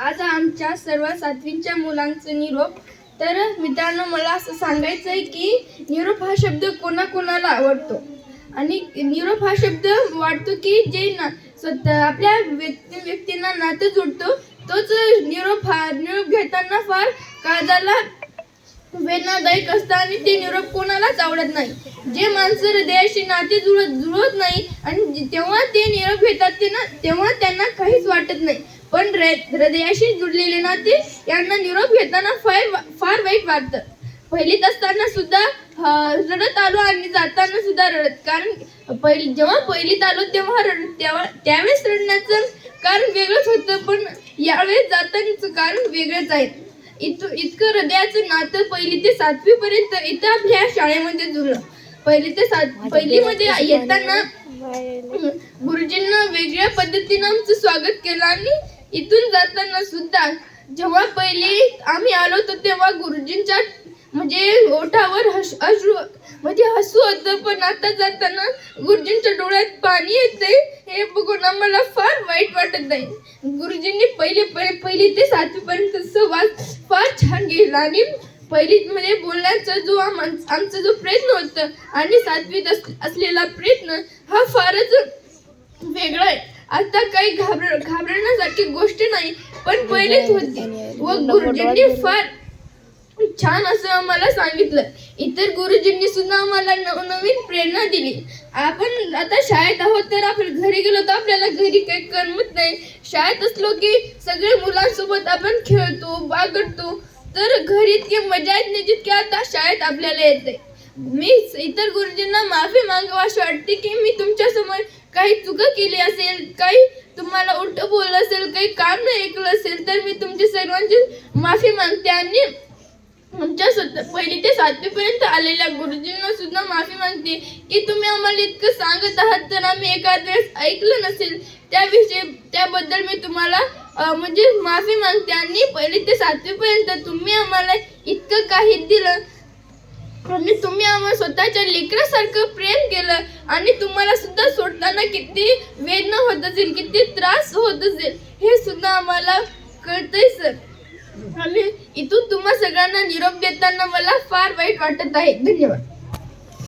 आज आमच्या सर्व सातवीच्या मुलांचा निरोप. तर मित्रांनो, मला असं सांगायचं आहे की निरोप हा शब्द कोणाकोणाला आवडतो. आणि निरोप हा शब्द वाटतो की जे स्वतः आपल्या व्यक्तींना नातं जोडतो, तोच निरोप. हा निरोप घेताना फार काळजाला वेदनादायक असतं आणि ते निरोप कोणालाच आवडत नाही. जे माणसं हृदयाशी नाते जुळत नाही आणि तेव्हा ते निरोप घेतात तेव्हा त्यांना काहीच वाटत नाही. पण हृदयाशी जुळलेले नाते यांना निरोप घेताना फार वाईट वाटतं. पहिलीत असताना सुद्धा रडत आलो आणि जाताना सुद्धा रडत. कारण जेव्हा पहिलीत आलो त्यावेळेस रडण्याचं कारण वेगळंच होतं, पण यावेळेस जातानाचं कारण वेगळंच आहे. इतकं हृदयाचं नातं पहिली ते सातवी पर्यंत इथं आपल्या शाळेमध्ये जुळलं. पहिलीमध्ये येताना गुरुजींना वेगळ्या पद्धतीनं आमचं स्वागत केलं आणि इथून जाताना सुद्धा जेव्हा पहिली आम्ही आलो होतो तेव्हा गुरुजींच्या ओठावर हसू होतं, पण आता जाताना गुरुजींच्या डोळ्यात पाणी येते. हे बघून आम्हाला फार वाईट वाटत आहे. गुरुजींनी पहिली ते सातवी पर्यंत संवाद फार छान गेला आणि पहिलीमध्ये बोलण्याचा आमचा जो प्रयत्न होता आणि सातवीत असलेला प्रयत्न हा फारच वेगळा आहे. आता काही घाबरण्यासारखी गोष्ट नाही, पण पहिलीच होती व गुरुजींनी फार छान असं आम्हाला सांगितलं. इतर गुरुजींनी सुद्धा आम्हाला नवनवीन प्रेरणा दिली. आपण आता शाळेत आहोत तर आपण घरी गेलो तर आपल्याला घरी काही करमत नाही. शाळेत असलो की सगळे मुलांसोबत आपण खेळतो, बागडतो, तर घरी इतकी मजा येत नाही जितकी आता शाळेत आपल्याला येते. मी इतर गुरुजींना माफी मागावी वाटते की मी तुमच्या समोर काही चुका केली असेल, काही तुम्हाला उलट बोललं असेल, काही काम नाही ऐकलं असेल, तर मी तुमच्या सर्वांची माफी मागते. आणि आमच्या पहिली ते सातवी पर्यंत आलेल्या गुरुजींना सुद्धा माफी मागते की तुम्ही आम्हाला इतकं सांगत आहात तर आम्ही एखाद वेळेस ऐकलं नसेल, त्याबद्दल मी तुम्हाला माफी मागते. आणि पहिली ते सातवी पर्यंत तुम्ही आम्हाला इतकं काही दिलं आणि तुम्ही आम्हाला स्वतःच्या लेकरासारखं प्रेम केलं आणि तुम्हाला सुद्धा सोडताना किती वेदना होत असेल, किती त्रास होत असेल, हे सुद्धा आम्हाला कळतंय सर. आणि इथून तुम्हा सगळ्यांना निरोप देताना मला फार वाईट वाटत आहे. धन्यवाद.